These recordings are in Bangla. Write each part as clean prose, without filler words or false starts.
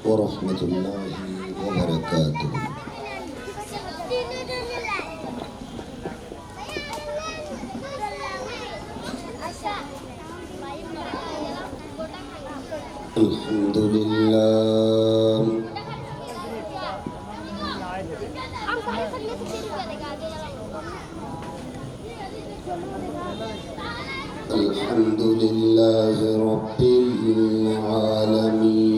ورحمة الله وبركاته. الحمد لله الحمد لله رب العالمين.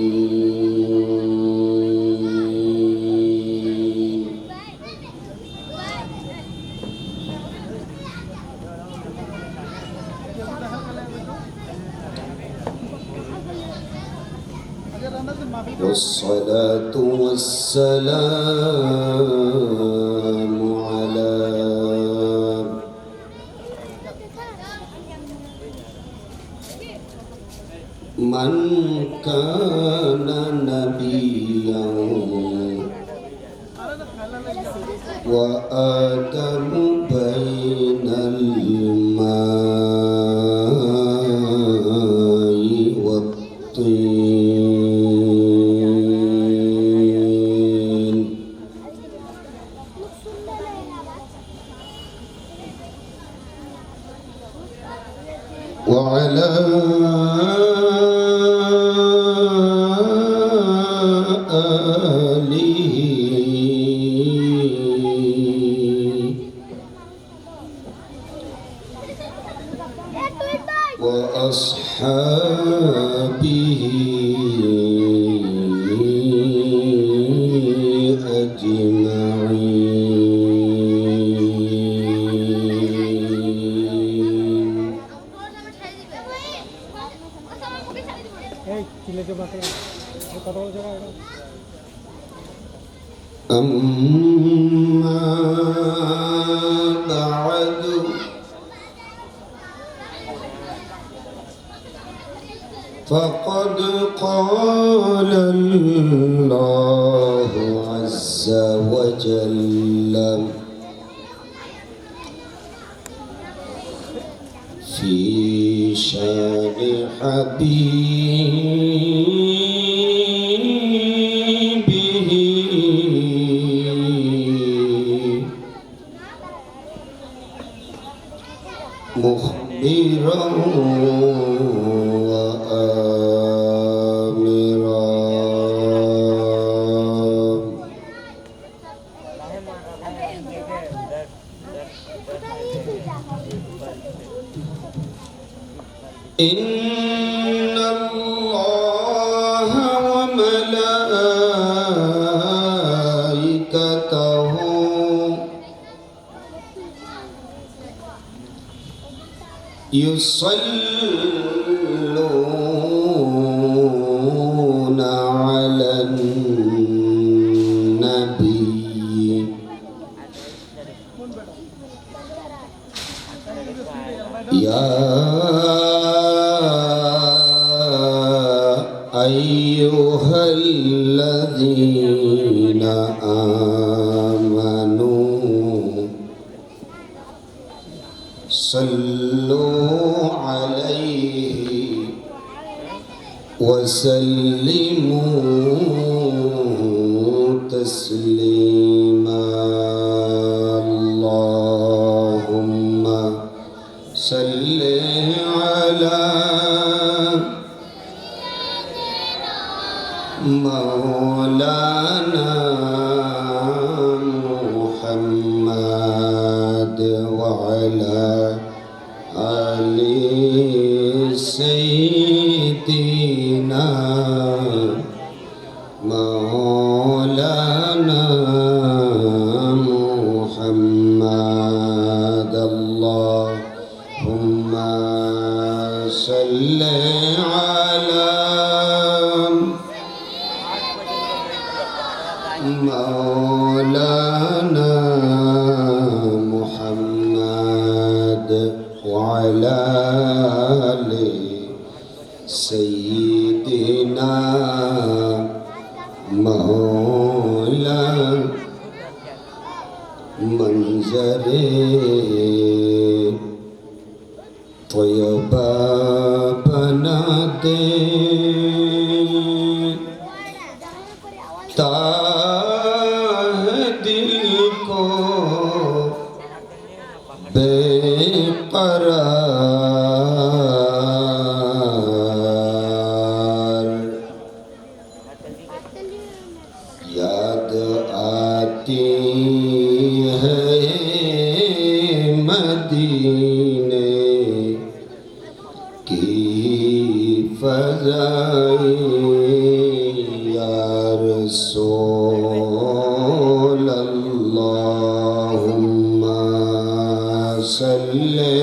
والصلاة والسلام على من كان نبيا وآدم بين الماء والطين وعلى آله وأصحابه أما بعد فقد قال الله عز وجل في شان حبيبه مخبرا وآمرا إن الله وملائكته يصلون على النبي يا أيها الذين آمنوا صلوا عليه وسلموا تسليما. اللهم صل على مولانا محمد وعلى آل سيدنا مولانا محمد. اللهم صل على مولانا محمد وعلى آل سيدنا مولانا منظر طيبا بنا دے ताह दिल को बेकरार, याद आती है मदीने की फ़ज़ाएं, या रसूल अल्लाहुम्मा सल्ले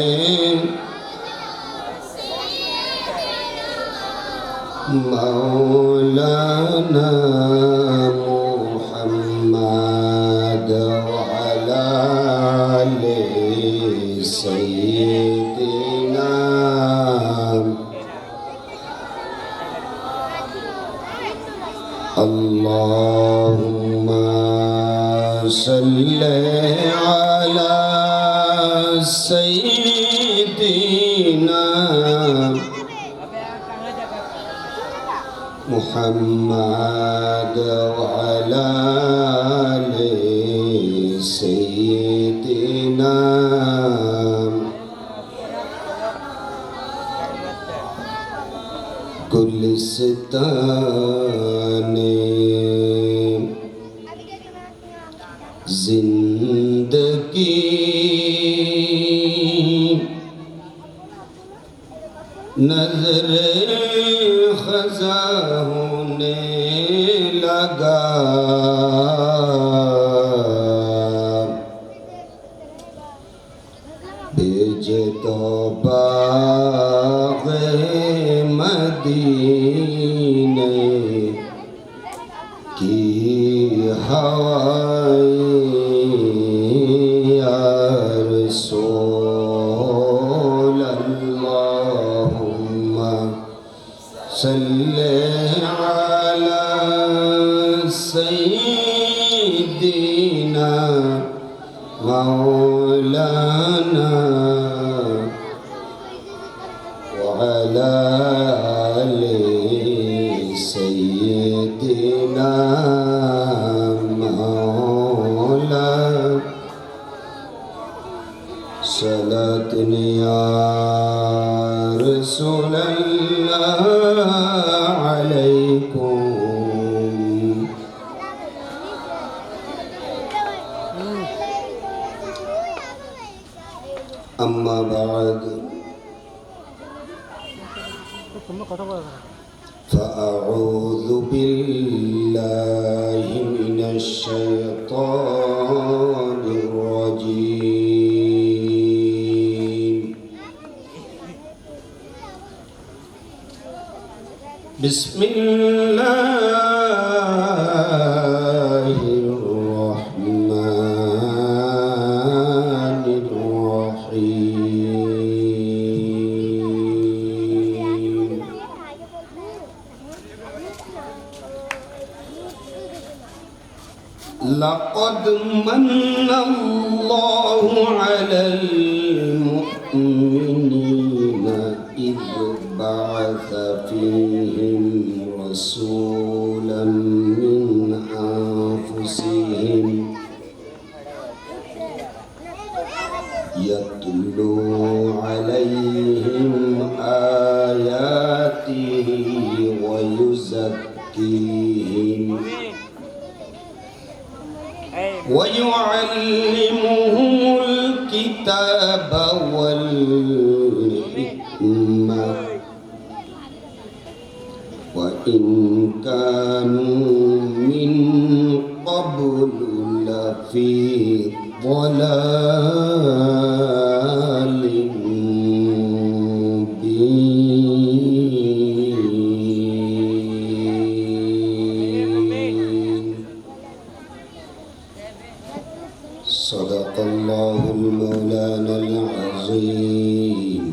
मौलाना मुहम्मद वअला आले सय्यिदिना अल्लाहुम्मा सल्ले अला सय्यिदिना मुहम्मद वअला आले सय्यिदिना गुलिस्ताने जिंदगी नज़रे ख़ज़ा होने लगा, भेजे तो बाग़े मदीने की हवाएं, या रसूल अल्लाहुम्मा सल्ले अला सय्यिदिना मौलाना वअला आले सय्यिदिना मौला सलातन या रसूल अल्लाह अलैकुम। अम्मा बाद फ़अऊज़ु बिल्लाहि मिनश शैतानिर रजीम। बिस्मिल्लाहिर रहमानिर रहीम। लक़द मन्नल्लाहु अलल मुअ्मिनीना इज़ बअस फ़ीहिम रसूलन मिन अनफुसिहिम यत्लू अलैहिम आयातिही व युज़क्कीहिम वयुअल्लिमुहुमुल किताब वल हिकमा व इन कानू मिन क़ब्लु लफ़ी ضلالin mubin. Sadaqallahul maulanal azim.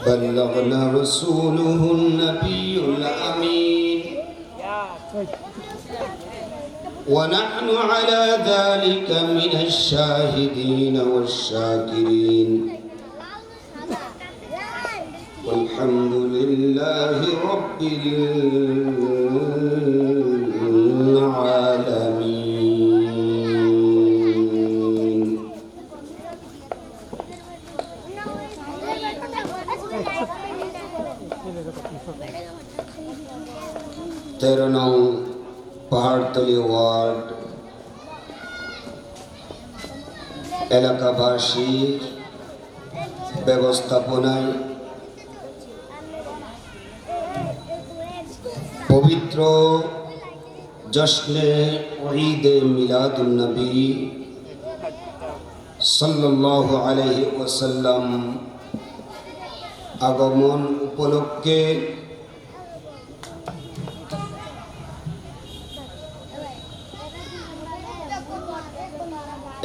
Ballaghna rasuluhun nabiyyul amin. ونحن على ذلك من الشاهدين والشاكرين والحمد لله رب العالمين. 13 নং পাহাড়তলী ওয়ার্ড এলাকাবাসীর ব্যবস্থাপনায় পবিত্র জশ্নে ঈদে মিলাদুন নবী সাল্লাল্লাহু আলাইহি ওয়াসাল্লাম আগমন উপলক্ষে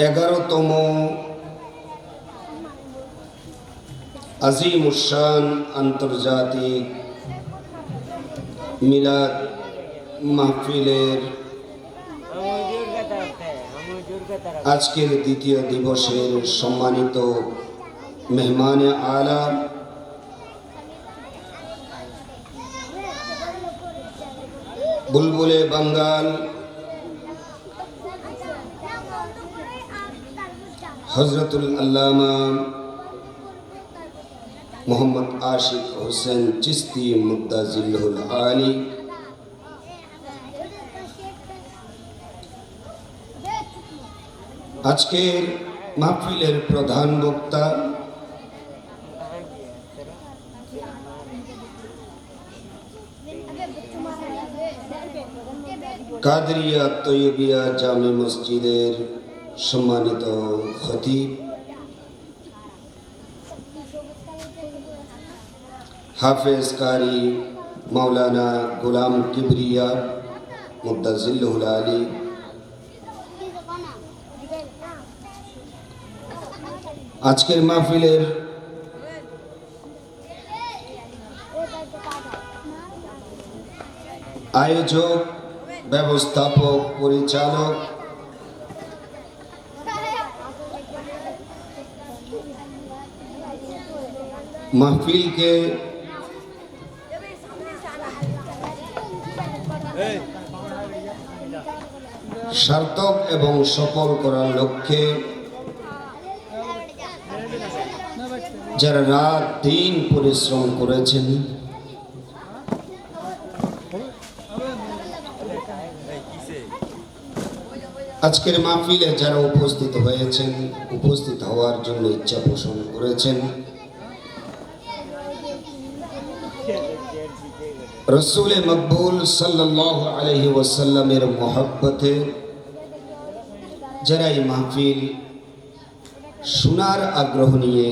এগারোতম আজিমুশান আন্তর্জাতিক মিলাদ মাহফিলের আজকের দ্বিতীয় দিবসের সম্মানিত মেহমানে আলা বুলবুলে বাঙ্গাল হযরতুল আল্লামা মোহাম্মদ আশিক হোসেন চিশতি মুদ্দাজিল্লাহুল আলী, আজকের মাহফিলের প্রধান বক্তা কাদরিয়া তৈয়বিয়া জামে মসজিদের সম্মানিত খতিব হাফেজ কারি মাওলানা গোলাম কিবরিয়া মুদ্দাজিল্লাহুল আলী, আজকের মাহফিলের আয়োজক, ব্যবস্থাপক, পরিচালক, মাহফিলকে সার্থক এবং সফল করার লক্ষ্যে যারা রাত দিন পরিশ্রম করেছেন, আজকের মাহফিলে যারা উপস্থিত হয়েছেন, উপস্থিত হওয়ার জন্য ইচ্ছা পোষণ করেছেন, রসুল মকবুল সাল্লাল্লাহু আলাইহি ওয়াসাল্লামের মহব্বতে যারা এই মাহফিল শোনার আগ্রহ নিয়ে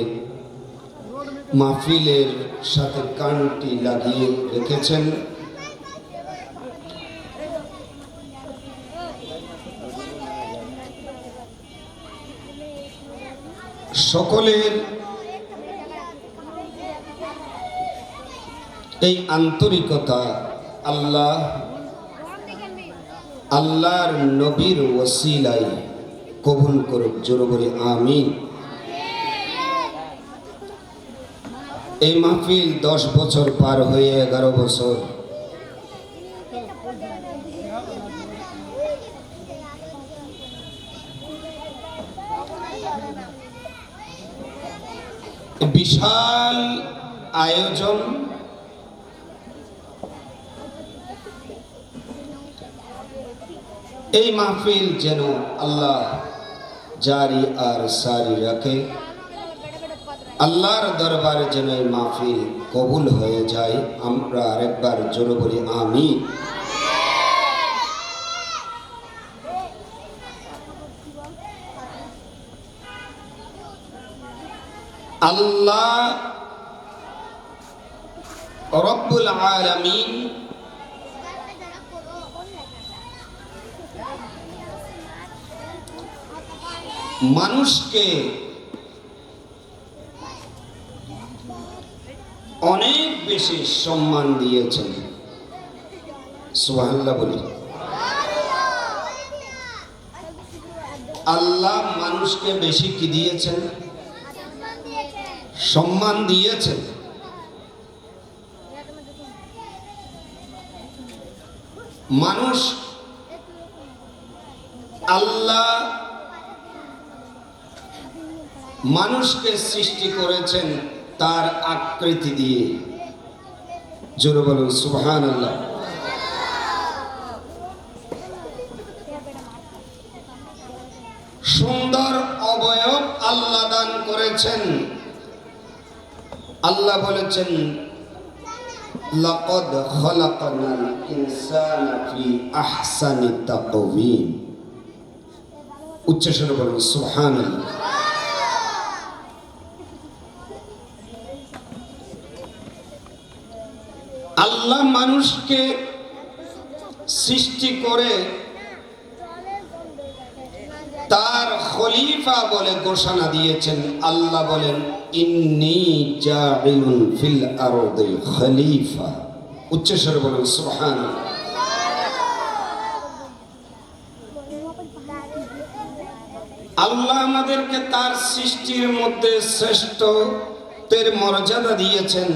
মাহফিলের সাথে কানটি লাগিয়ে রেখেছেন, সকলের এই আন্তরিকতা আল্লাহর নবীর ওসিলায় কবুল করুক, জোরে বলি আমিন। এই মাহফিল 10 বছর পার হয়ে 11 বছর বিশাল আয়োজন, এই মাহফিল যেন আল্লাহ জারি আর সারি রাখে, আল্লাহর দরবারে যেন এই মাহফিল কবুল হয়ে যায়। আমরা আরেকবার জোরে বলি আমিন। আল্লাহ রব্বুল আলামিন মানুষকে অনেক বেশি সম্মান দিয়েছেন, সুবহানাল্লাহ বলি। আল্লাহ মানুষকে বেশি কি দিয়েছেন? সম্মান দিয়েছেন। মানুষ আল্লাহ মানুষকে সৃষ্টি করেছেন তার আকৃতি দিয়ে, জোরে বলুন সুবহানাল্লাহ। করেছেন। আল্লাহ বলেছেন লাকাদ খালাকনাল ইনসানা ফি আহসানি তাকওয়িম। উচ্চস্বরে বলুন সুবহানাল্লাহ। আল্লাহ মানুষকে সৃষ্টি করে তার খলিফা বলে ঘোষণা দিয়েছেন। আল্লাহ বলেন ইন্নী জাইলুন ফিল আরদি খলিফা। উচ্চস্বরে বলুন সুবহানাল্লাহ। আল্লাহ আমাদেরকে তার সৃষ্টির মধ্যে শ্রেষ্ঠত্বের মর্যাদা দিয়েছেন।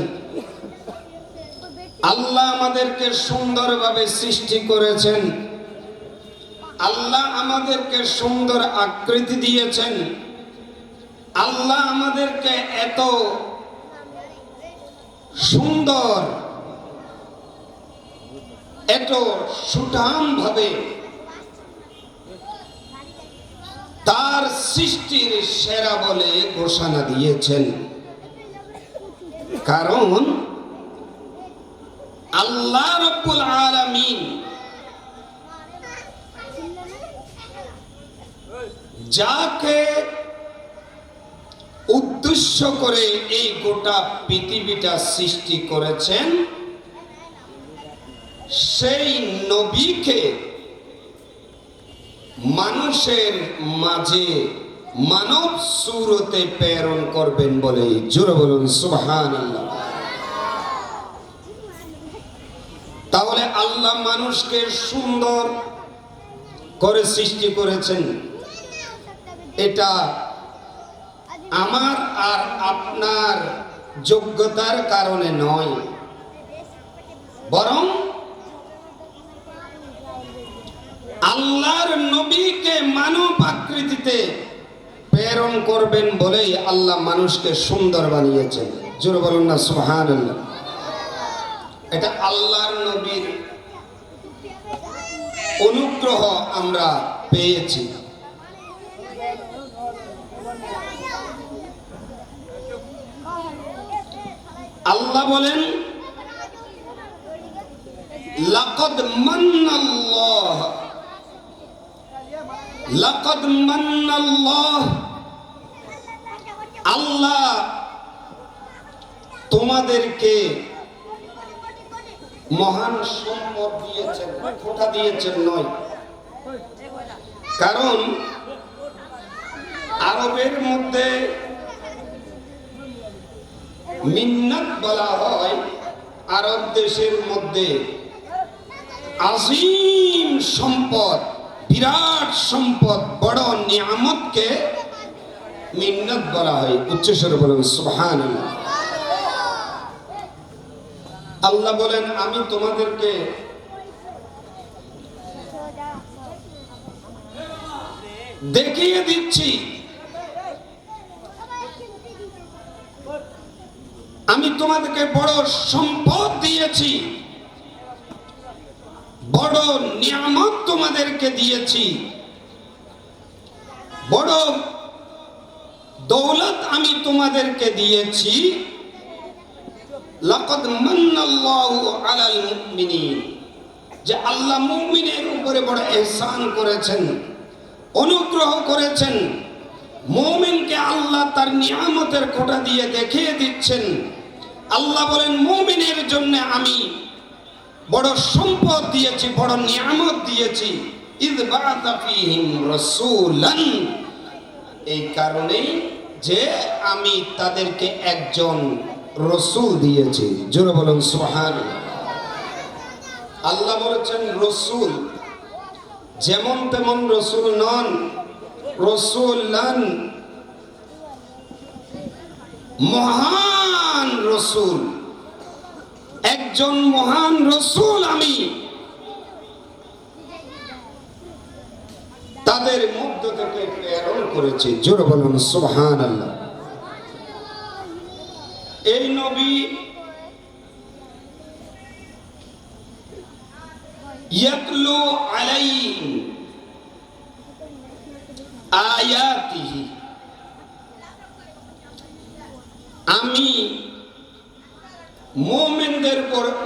আল্লাহ আমাদেরকে সুন্দরভাবে সৃষ্টি করেছেন। আল্লাহ আমাদেরকে সুন্দর আকৃতি দিয়েছেন। আল্লাহ আমাদেরকে এত সুন্দর, এত সুঠাম ভাবে তার সৃষ্টির সেরা বলে ঘোষণা দিয়েছেন। কারণ আল্লাহ রাব্বুল আলামিন যাকে উদ্দেশ্য করে এই গোটা পৃথিবীটা সৃষ্টি করেছেন, সেই নবীকে মানুষের মাঝে মানব সুরতে প্রেরণ করবেন বলে জোরে বলুন সুবহানাল্লাহ। তাহলে আল্লাহ মানুষকে সুন্দর করে সৃষ্টি করেছেন। এটা আমার আর আপনার যোগ্যতার কারণে নয়, বরং আল্লাহর নবীকে মানব আকৃতিতে প্রেরণ করবেন বলেই আল্লাহ মানুষকে সুন্দর বানিয়েছেন। জোরে বলুন না সুবহানাল্লাহ। এটা আল্লাহর নবীর অনুগ্রহ আমরা পেয়েছি। আল্লাহ বলেন লাকাদ মান্নাল্লাহ, লাকাদ মান্নাল্লাহ, আল্লাহ তোমাদেরকে মহান সম্পদ দিয়েছেন, খোটা দিয়েছেন নয়। কারণ আরবের মধ্যে মিন্নাত বলা হয় আরব দেশের মধ্যে আজিম সম্পদ, বিরাট সম্পদ, বড় নিয়ামতকে মিন্নাত বলা হয়। উচ্চস্বরে বলুন সুবহানাল্লাহ। আল্লাহ বলেন আমি তোমাদেরকে দেখিয়ে দিচ্ছি, আমি তোমাদেরকে বড় সম্পদ দিয়েছি, বড় নিয়ামত তোমাদেরকে দিয়েছি, বড় দৌলত আমি তোমাদেরকে দিয়েছি। লাকাদ মান্নাল্লাহু আলাল মুমিনিন, যে আল্লাহ মুমিনের উপরে বড় ইহসান করেছেন, অনুগ্রহ করেছেন। মুমিনকে আল্লাহ তার নিয়ামতের কোটা দিয়ে দেখিয়ে দিচ্ছেন। আল্লাহ বলেন মুমিনের জন্য আমি বড় সম্পদ দিয়েছি, বড় নিয়ামত দিয়েছি। ইয বাআসা ফীহিম রাসূলান, এই কারণে যে আমি তাদেরকে একজন রসূল দিয়েছি। জোরে বলুন সুবহানাল্লাহ। আল্লাহ বলেছেন রসূল যেমন তেমন রসূল নন, রসূলান মহান রসূল, একজন মহান রসূল আমি তাদের মধ্য থেকে প্রেরণ করেছি। জোরে বলুন সুবহানাল্লাহ। এই নবী ইয়াতলু আলাইহিম আয়াতিহি, আমি মুমিনদের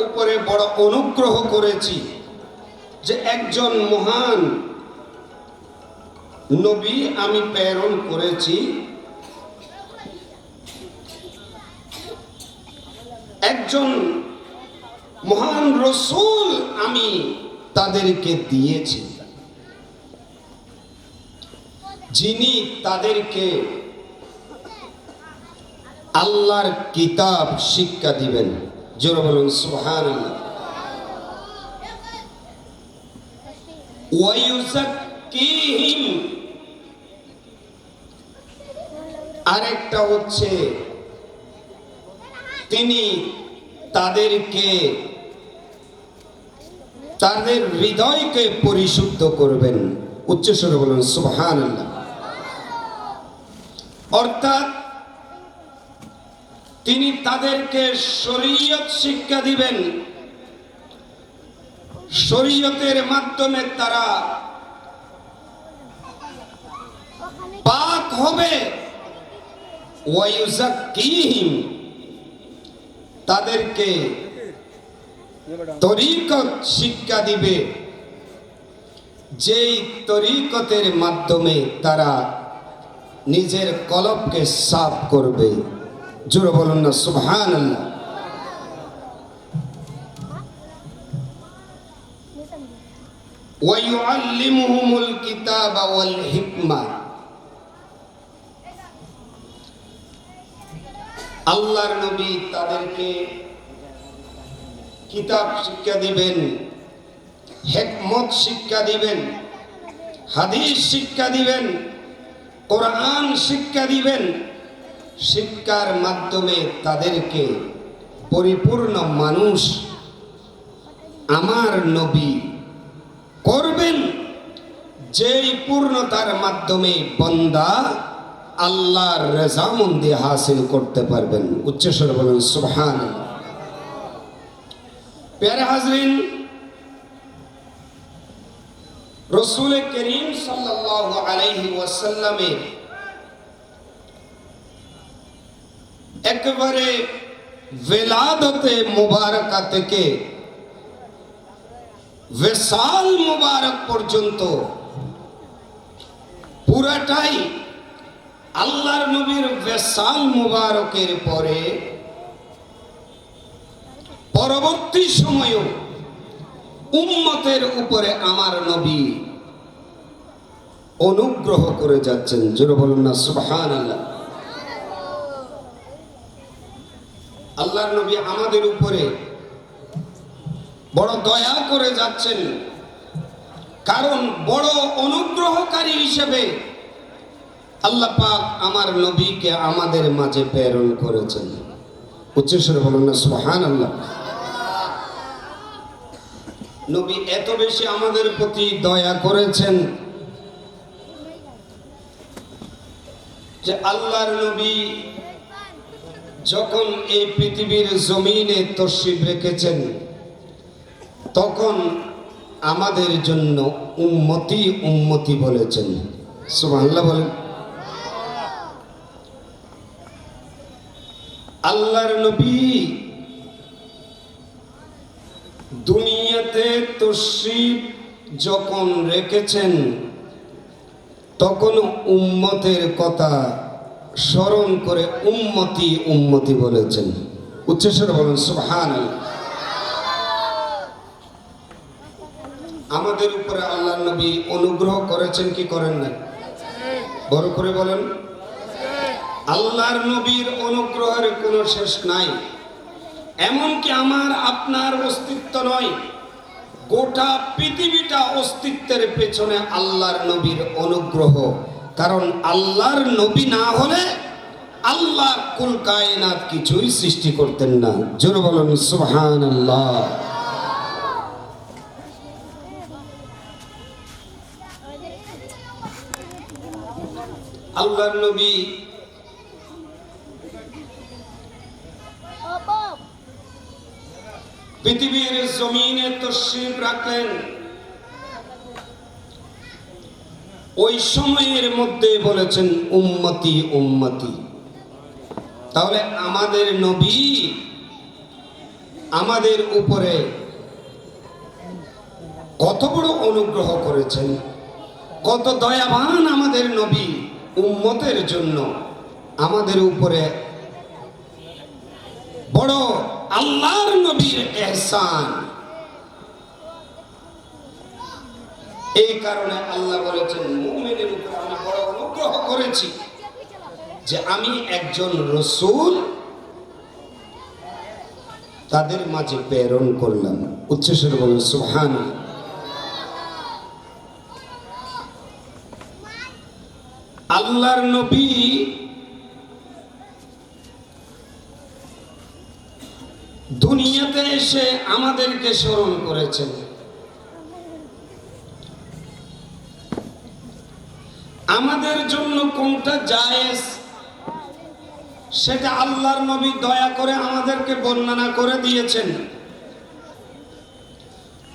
উপরে বড় অনুগ্রহ করেছি যে একজন মহান নবী আমি প্রেরণ করেছি, একজন মহান রসূল আমি তাদেরকে দিয়েছি, যিনি তাদেরকে আল্লাহর কিতাব শিক্ষা দিবেন। জোরে বলুন সুবহানাল্লাহ। ওয়া ইউযাক্কিহিম, আরেকটা হচ্ছে তিনি তাদেরকে তাদের হৃদয়কে পরিশুদ্ধ করবেন। উচ্চস্বরে বলুন সুবহানাল্লাহ। অর্থাৎ তিনি তাদেরকে শরীয়ত শিক্ষা দিবেন, শরীয়তের মাধ্যমে তারা পাক হবে। ওয়া ইউযাক্কিহিম, তাদেরকে তরিকত শিক্ষা দিবে, যেই তরিকতের মাধ্যমে তারা নিজের কলবকে সাফ করবে। জোরে বলুন না সুবহানাল্লাহ। ওয়া ইউআল্লিমুহুমুল কিতাবা ওয়াল হিকমা, আল্লাহর নবী তাদেরকে কিতাব শিক্ষা দিবেন, হিকমত শিক্ষা দিবেন, হাদিস শিক্ষা দিবেন, কোরআন শিক্ষা দিবেন। শিক্ষার মাধ্যমে তাদেরকে পরিপূর্ণ মানুষ আমার নবী করবেন, যেই পূর্ণতার মাধ্যমে বান্দা আল্লাহর রেজামন্দি হাসিল করতে পারবেন। উচ্চস্বরে বলুন সুবহানাল্লাহ। প্যারে হাজরিন, রাসূল করিম সাল্লাল্লাহু আলাইহি ওয়াসাল্লামের একেবারে ভেলাদতে মুবারকা থেকে ওয়াসাল মুবারক পর্যন্ত পুরাটাই আল্লাহর নবীর ওয়াসাল মুবারকের পরে পরবর্তী সময়েও উম্মতের উপরে আমার নবী অনুগ্রহ করে যাচ্ছেন। জোরে বলুন না সুবহানাল্লাহ। আল্লাহর নবী আমাদের উপরে বড় দয়া করে যাচ্ছেন, কারণ বড় অনুগ্রহকারী হিসেবে আল্লাহ পাক আমার নবীকে আমাদের মাঝে প্রেরণ করেছেন। উচ্চস্বরে বলুন না সুবহানাল্লাহ। নবী এত বেশি আমাদের প্রতি দয়া করেছেন যে আল্লাহর নবী যখন এই পৃথিবীর জমিনে তশরিফ রেখেছেন, তখন আমাদের জন্য উম্মতি উম্মতি বলেছেন। সুবহানাল্লাহ বলেন। আল্লাহর নবী দুনিয়াতে তশরিফ যখন রেখেছেন, তখন উম্মতের কথা স্মরণ করে উম্মতি উম্মতি বলেছেন। উচ্চস্বরে বলুন সুবহানাল্লাহ। আমাদের উপরে আল্লাহর নবী অনুগ্রহ করেছেন কি করেন না? বড় করে বলেন। আল্লাহর নবীর অনুগ্রহের কোনো শেষ নাই। এমনকি আমার আপনার অস্তিত্ব নয়, গোটা পৃথিবীটা অস্তিত্বের পেছনে আল্লাহর নবীর অনুগ্রহ। কারণ আল্লাহর নবী না হলে আল্লাহ কুল কায়নাত কিছুই সৃষ্টি করতেন না। জোরে বলুন সুবহানাল্লাহ। আল্লাহর নবী পৃথিবীর জমিনে তশরিফ রাখলেন, ওই সময়ের মধ্যে বলেছেন উম্মতি উম্মতি। তাহলে আমাদের নবী আমাদের উপরে কত বড় অনুগ্রহ করেছেন, কত দয়াবান আমাদের নবী উম্মতের জন্য, আমাদের উপরে বড় আল্লাহর নবীর ইহসান। এই কারণে আল্লাহ বলেছেন মুমিনের উপরে আমি বড় অনুগ্রহ করেছি যে আমি একজন রাসূল তাদের মাঝে প্রেরণ করলাম। উচ্চস্বরে বলুন সুবহানাল্লাহ। আল্লাহর নবী দুনিয়াতে এসে আমাদেরকে স্মরণ করেছেন। আমাদের জন্য কোনটা জায়েজ সেটা আল্লাহর নবী দয়া করে আমাদেরকে বর্ণনা করে দিয়েছেন,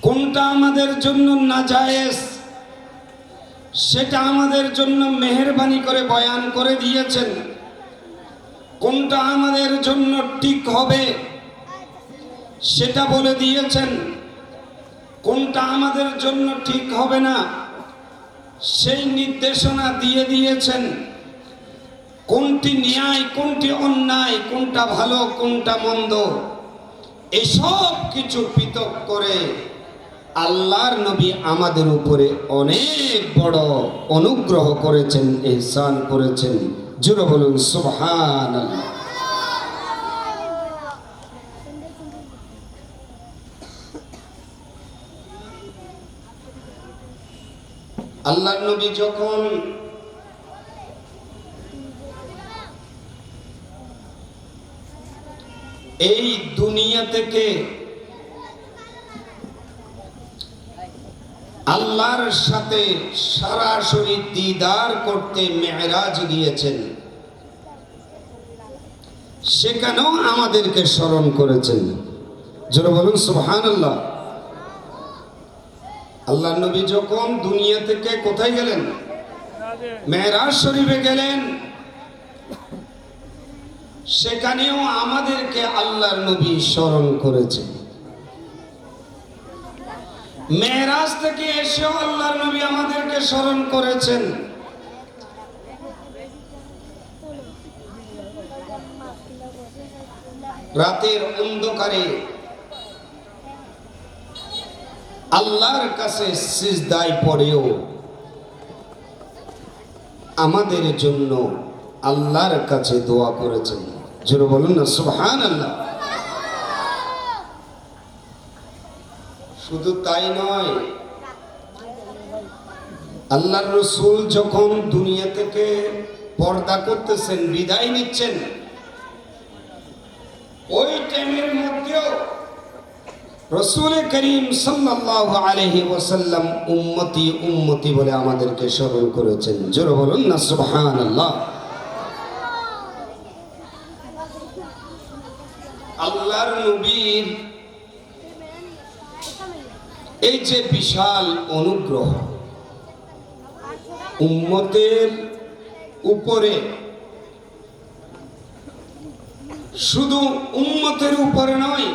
কোনটা আমাদের জন্য নাজায়েজ সেটা আমাদের জন্য মেহেরবানি করে বয়ান করে দিয়েছেন, কোনটা আমাদের জন্য ঠিক হবে সেটা বলে দিয়েছেন, কোনটা আমাদের জন্য ঠিক হবে না সেই নির্দেশনা দিয়ে দিয়েছেন, কোনটি ন্যায় কোনটি অন্যায়, কোনটা ভালো কোনটা মন্দ, এসব কিছু পৃথক করে আল্লাহর নবী আমাদের উপরে অনেক বড় অনুগ্রহ করেছেন, ইহসান করেছেন। জোরে বলুন সুবহানাল্লাহ। আল্লাহর নবী যখন এই দুনিয়া থেকে আল্লাহর সাথে সরাসরি দিদার করতে মেরাজ গিয়েছেন, সেখানেও আমাদেরকে স্মরণ করেছেন। জোরে বলুন সুবহানাল্লাহ। আল্লাহর নবী যখন দুনিয়া থেকে কোথায় গেলেন? মেরাজ শরীফে গেলেন, সেখানেও আমাদেরকে আল্লাহর নবী স্মরণ করেছেন। মেরাজ থেকে এসেও আল্লাহর নবী আমাদেরকে স্মরণ করেছেন। রাতের অন্ধকারে আল্লাহর কাছে সিজদায় পড়েও আমাদের জন্য আল্লাহর কাছে দোয়া করেছেন। জোরে বলুন না সুবহানাল্লাহ। শুধু তাই নয়, আল্লাহর রাসূল যখন দুনিয়া থেকে পর্দা করতেছেন, বিদায় নিচ্ছেন, ওই টাইমের মধ্যেও রাসূল করিম সাল্লাল্লাহু আলাইহি ওয়াসাল্লাম উম্মতি উম্মতি বলে আমাদেরকে স্মরণ করেছেন। জোরে বলুন না সুবহানাল্লাহ। আল্লাহর নবীর এই যে বিশাল অনুগ্রহ উম্মতের উপরে, শুধু উম্মতের উপরে নয়,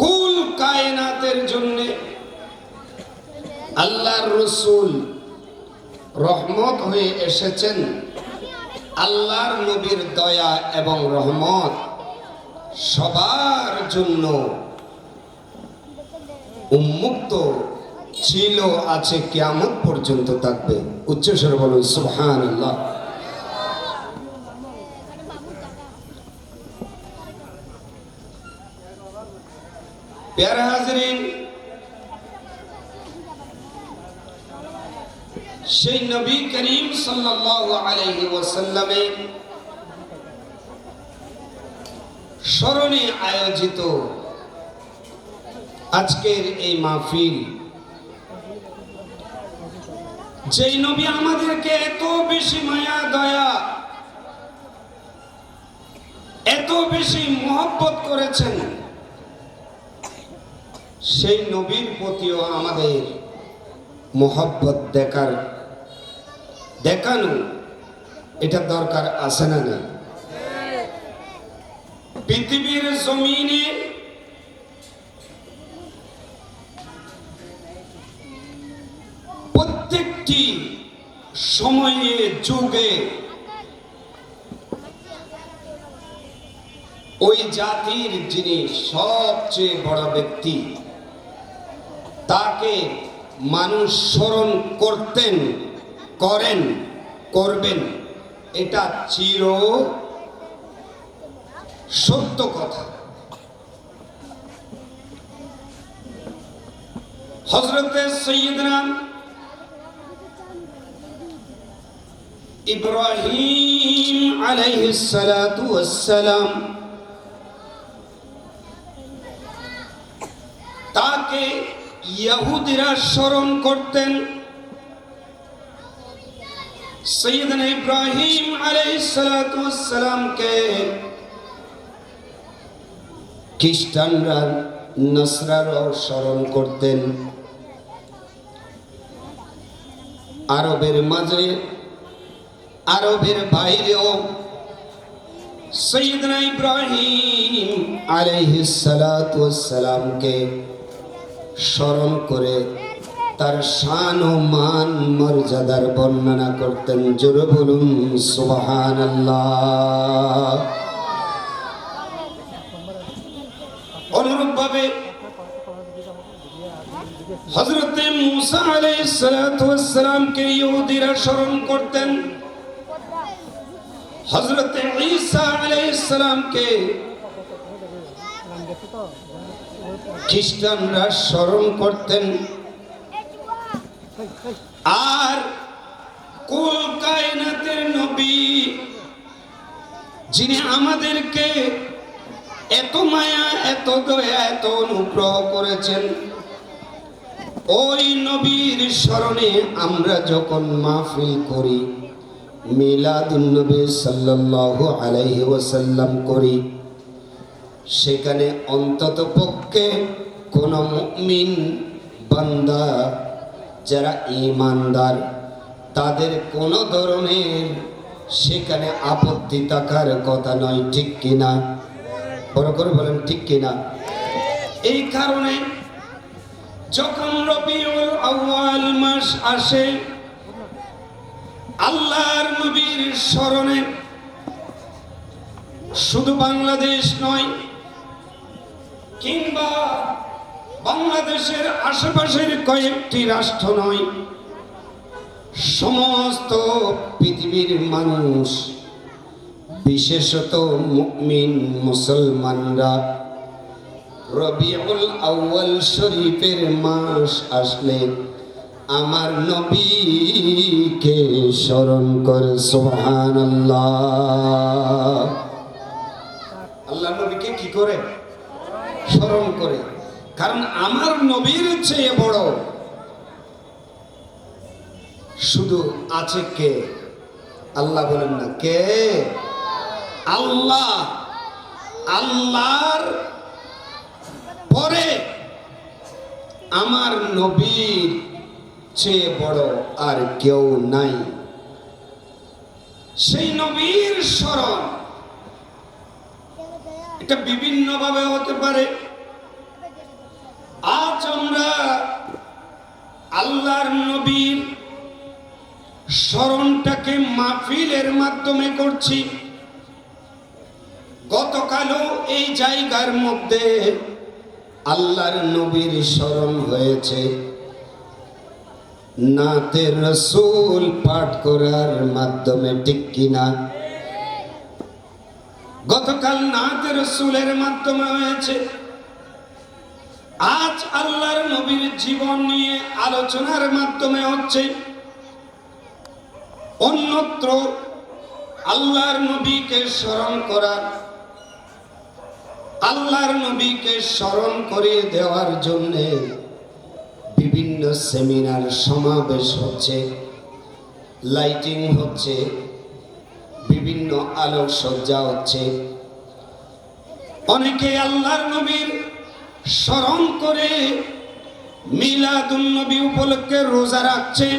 কুল কায়নাতের জন্য আল্লাহর রাসূল রহমত হয়ে এসেছেন। আল্লাহর নবীর দয়া এবং রহমত সবার জন্য উন্মুক্ত ছিল, আছে, কিয়ামত পর্যন্ত থাকবে। উচ্চস্বরে বলুন সুবহানাল্লাহ। প্যারা হাজরিন, সেই নবী করিম সাল্লাল্লাহু আলাইহি ওয়াসাল্লামের স্মরণে আয়োজিত আজকের এই মাহফিল, যেই নবী আমাদেরকে এত বেশি মায়া দয়া, এত বেশি মহব্বত করেছেন, সেই নবীর প্রতিও আমাদের মহব্বত দেখানো এটা দরকার আছে না না? পৃথিবীর জমিনে প্রত্যেকটি সময়ে যুগে ওই জাতির যিনি সবচেয়ে বড় ব্যক্তি তাকে মানুষ স্মরণ করতেন, করেন, করবেন, এটা চির সত্য কথা। হযরতে সাইয়্যিদনা ইব্রাহিম আলাইহিস সালাতু ওয়াস সালাম তাকে ইহুদিরা স্মরণ করতেন। সাইয়্যিদনা ইব্রাহিম আলাইহিস সালাতু ওয়াস সালামকে খ্রিস্টানরা, নাসরারাও স্মরণ করতেন। আরবের মাঝে, আরবের বাইরেও সাইয়্যিদনা ইব্রাহিম আলাইহিস সালাতু ওয়াস সালামকে স্মরণ করে তার শান ও মান মর্যাদার বর্ণনা করতেন। জোরে বলুন সুবহানাল্লাহ। অনুরূপভাবে হযরতে মূসা আলাইহিস সালাতু ওয়াস সালামকে ইহুদিরা স্মরণ করতেন। হযরতে ঈসা আলাইহিস সালামকে খ্রিস্টানরা স্মরণ করতেন। আর কুল কায়নাতের নবী, যিনি আমাদেরকে এত মায়া, এত দয়া, এত অনুগ্রহ করেছেন, ওই নবীর স্মরণে আমরা যখন মাহফিল করি, মিলাদুন নবী সাল্লাল্লাহু আলাইহি ওয়াসাল্লাম করি, সেখানে অন্তত পক্ষে কোন মুমিন বান্দা যারা ঈমানদার তাদের কোন ধরনের সেখানে আপত্তি থাকার কথা নয়। ঠিক কিনা? বড় করে বলেন ঠিক কিনা? এই কারণে যখন রবিউল আউয়াল মাস আসে, আল্লাহর নবীর স্মরণে শুধু বাংলাদেশ নয়, কিংবা বাংলাদেশের আশেপাশের কয়েকটি রাষ্ট্র নয়, সমস্ত পৃথিবীর মানুষ, বিশেষত মুমিন মুসলমানরা রবিউল আউয়াল শরীফের মাস আসলে আমার নবীকে স্মরণ করে। সুবহানাল্লাহ। আল্লাহ নবীকে কি করে? স্মরণ করে। কারণ আমার নবীর চেয়ে বড় শুধু আছে কে? আল্লাহ বলেন না কে? আল্লাহ। আল্লাহর পরে আমার নবীর চেয়ে বড় আর কেউ নাই। সেই নবীর স্মরণ এটা বিভিন্ন ভাবে হতে পারে। আজ আমরা আল্লাহর নবীর স্মরণটাকে মাহফিলের মাধ্যমে করছি। গতকালও এই জায়গার মধ্যে আল্লাহর নবীর স্মরণ হয়েছে নাতে রাসূল পাঠ করার মাধ্যমে। ঠিক কিনা? গতকাল নাতে রাসূলের মাধ্যমে হয়েছে। আজ আল্লাহর নবীর জীবন নিয়ে আলোচনার মাধ্যমে হচ্ছে। অন্যত্র আল্লাহর নবীকে স্মরণ করা, আল্লাহর নবীকে স্মরণ করিয়ে দেওয়ার জন্য বিভিন্ন সেমিনার, সমাবেশ হচ্ছে, লাইটিং হচ্ছে, বিভিন্ন আলোকসজ্জা হচ্ছে। অনেকে আল্লাহর নবীর স্মরণ করে মিলাদুন নবী উপলক্ষে রোজা রাখছে,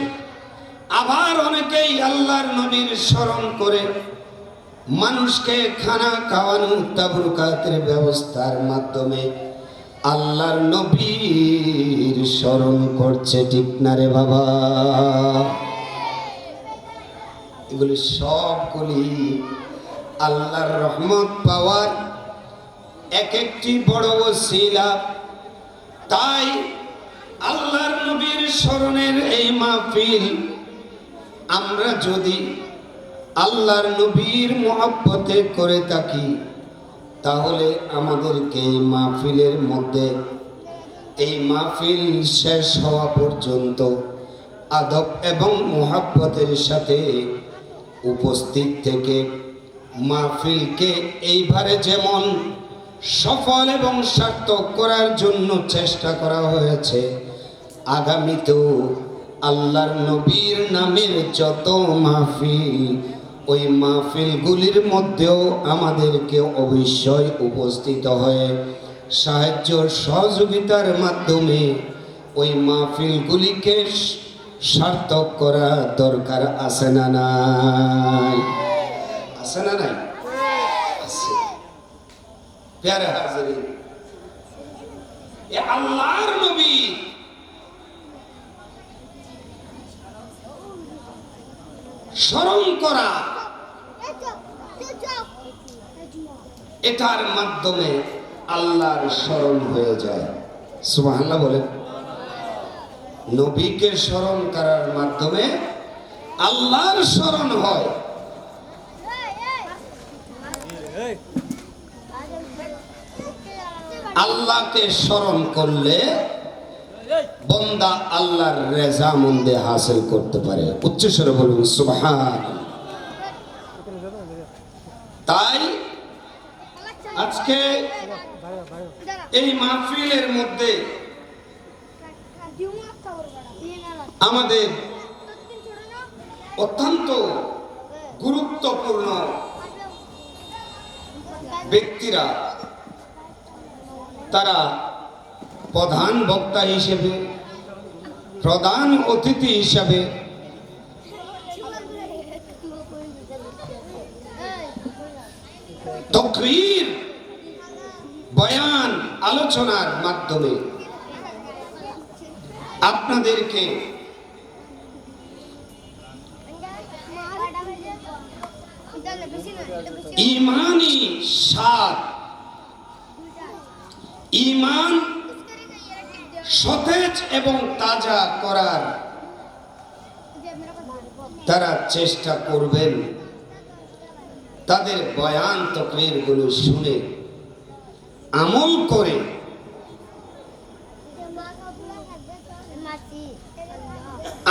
আবার অনেকেই আল্লাহর নবীর স্মরণ করে মানুষকে খানা খাওয়ানো তাবরুকাতের ব্যবস্থার মাধ্যমে আল্লাহর নবীর স্মরণ করছে, ঠিক না রে বাবা? এগুলি সবগুলি আল্লাহর রহমত পাওয়ার এক একটি বড় ওসিলা। তাই আল্লাহর নবীর স্মরণের এই মাহফিল আমরা যদি আল্লাহর নবীর মহব্বতে করে থাকি, তাহলে আমাদেরকে এই মাহফিলের মধ্যে, এই মাহফিল শেষ হওয়া পর্যন্ত আদব এবং মহব্বতের সাথে উপস্থিত থেকে মাহফিলকে এইবারে যেমন সফল এবং সার্থক করার জন্য চেষ্টা করা হয়েছে, আগামীতেও আল্লাহর নবীর নামের যত মাহফিল, ওই মাহফিলগুলির মধ্যেও আমাদেরকে অবশ্যই উপস্থিত হয়ে সাহায্য সহযোগিতার মাধ্যমে ওই মাহফিলগুলিকে সার্থক করা দরকার আছে না নাই? আছে না নাই? আছে। প্যারে হাজিরিন, এ আল্লাহর নবী স্মরণ করা, এটার মাধ্যমে আল্লাহর স্মরণ হয়ে যায়। সুবহানাল্লাহ বলেন। নবীকে স্মরণ করার মাধ্যমে আল্লাহর স্মরণ হয়। আল্লাহকে স্মরণ করলে বান্দা আল্লাহর রেজামন্দি হাসিল করতে পারে। উচ্চস্বরে বলুন সুবহান। তাই আজকে এই মাহফিলের মধ্যে আমাদের অত্যন্ত গুরুত্বপূর্ণ ব্যক্তিরা, তারা প্রধান বক্তা হিসেবে, প্রধান অতিথি হিসাবে তাকরীর, বয়ান, আলোচনার মাধ্যমে আপনাদেরকে ঈমানী স্বাদ, ঈমান সতেজ এবং তাজা করার তারা চেষ্টা করবেন। তাদের বয়ান তাকরীরগুলো শুনে আমল করে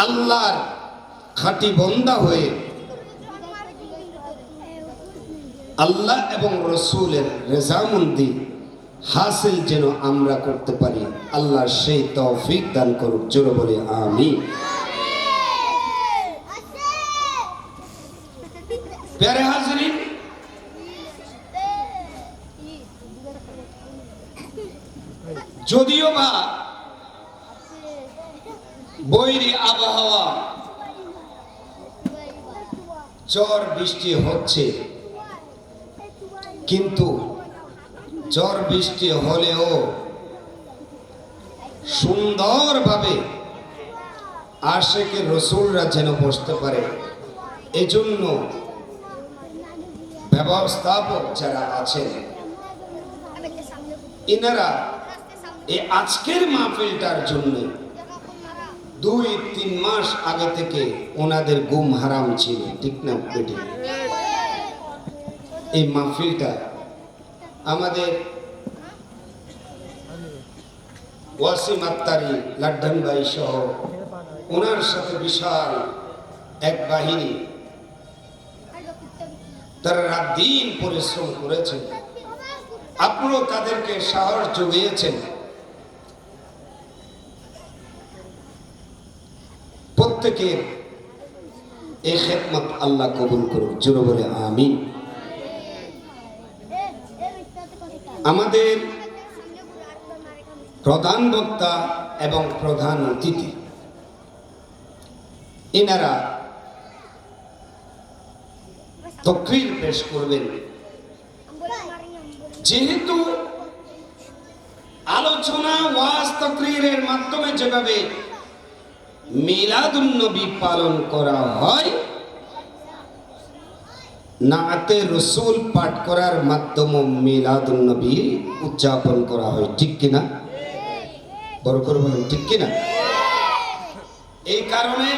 আল্লাহর খাঁটি বান্দা হয়ে আল্লাহ এবং রসুলের রেজামন্দি হাসিল যেন আমরা করতে পারি, আল্লাহ সেই তৌফিক দান করুক। জোরে বলে আমিন। প্যারে হাজিরিন, যদিও বা বৈরী আবহাওয়া, ঝড় বৃষ্টি হচ্ছে, কিন্তু ঝড় বৃষ্টি হলেও সুন্দরভাবে আশিকে রসুলরা যেন বসতে পারে, এজন্য ব্যবস্থাপক যারা আছেন এনারা এই আজকের মাহফিলটার জন্য 2-3 মাস আগে থেকে ওনাদের ঘুম হারাম ছিল, ঠিক না বেটি? এই মাহফিলটা আমাদের ওয়াসিম আত্তারি, লাড্ডান ভাই সহ ওনার সাথে বিশাল এক বাহিনী, তারা রাত দিন পরিশ্রম করেছেন। আপনারাও তাদেরকে সাহস জুগিয়েছেন। প্রত্যেকের এই খেদমত আল্লাহ কবুল করুক। জোরে বলে আমিন। আমাদের প্রধান বক্তা এবং প্রধান অতিথি ইনারা তাকরীর পেশ করবেন। যেহেতু আলোচনা ওয়াজ তাকরীরের মাধ্যমে যেভাবে মিলাদুন নবী পালন করা হয়, নাতে রসুল পাঠ করার মাধ্যমে মিলাদুন নবী উদযাপন করা হয়। ঠিক কিনা? বড় করে বলেন ঠিক কিনা? এই কারণে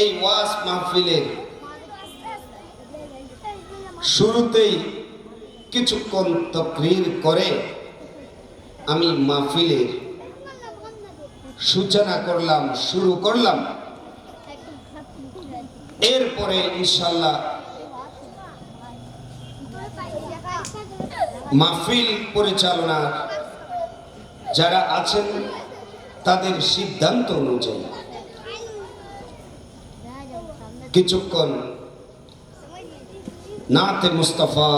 এই ওয়াজ মাহফিলের শুরুতেই কিছুক্ষণ তাকরীর করে আমি মাহফিলের সূচনা করলাম, শুরু করলাম। এরপরে ইনশাআল্লাহ মাহফিল পরিচালনা যারা আছেন তাদের সিদ্ধান্ত অনুযায়ী কিছুক্ষণ নাতে মুস্তাফা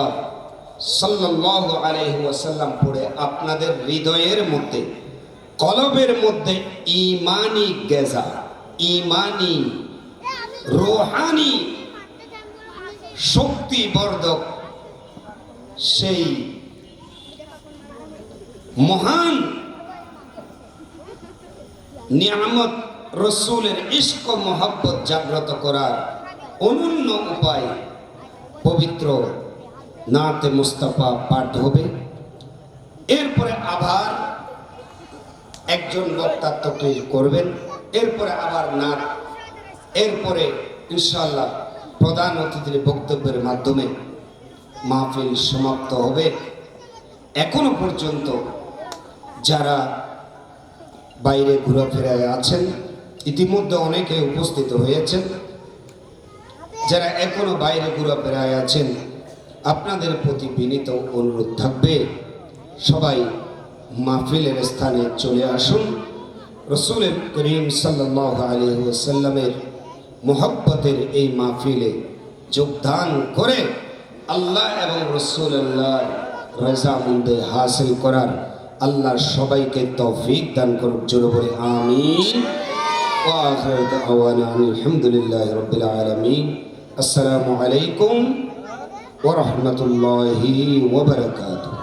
সাল্লাল্লাহু আলাইহি ওয়াসাল্লাম পড়ে আপনাদের হৃদয়ের মধ্যে, কলবের মধ্যে ঈমানি গেজা, ঈমানি রূহানি শক্তিবর্ধক সেই মহান নিয়ামত রসুলের ইশক ও মহব্বত জাগ্রত করার অনন্য উপায় পবিত্র নাতে মুস্তাফা পাঠ হবে। এরপরে আবার একজন বক্তা তাকরীর করবেন, এরপরে আবার নাত, এরপরে ইনশাআল্লাহ প্রধান অতিথির বক্তব্যের মাধ্যমে মাহফিল সমাপ্ত হবে। এখনো পর্যন্ত যারা বাইরে ঘোরাফেরায় আছেন, ইতিমধ্যে অনেকে উপস্থিত হয়েছেন। যারা এখনো বাইরে ঘোরাফেরায় আছেন, আপনাদের প্রতি বিনীত অনুরোধ থাকবে, সবাই মাহফিলের স্থানে চলে আসুন। রসুল করিম সাল্লাল্লাহু আলাইহি ওয়াসাল্লামের মুহাব্বতের এই মাহফিলে যোগদান করে আল্লাহ এবং রাসূলুল্লাহর রাজামন্দি হাসিল করার আল্লাহ সবাইকে তৌফিক দান করুক। জোরে বলে আমিন। ওয়া আখিরু দাওয়ানা আলহামদুলিল্লাহি রাব্বিল আলামিন। আসসালামু আলাইকুম ওয়া রাহমাতুল্লাহি ওয়া বারাকাতুহু।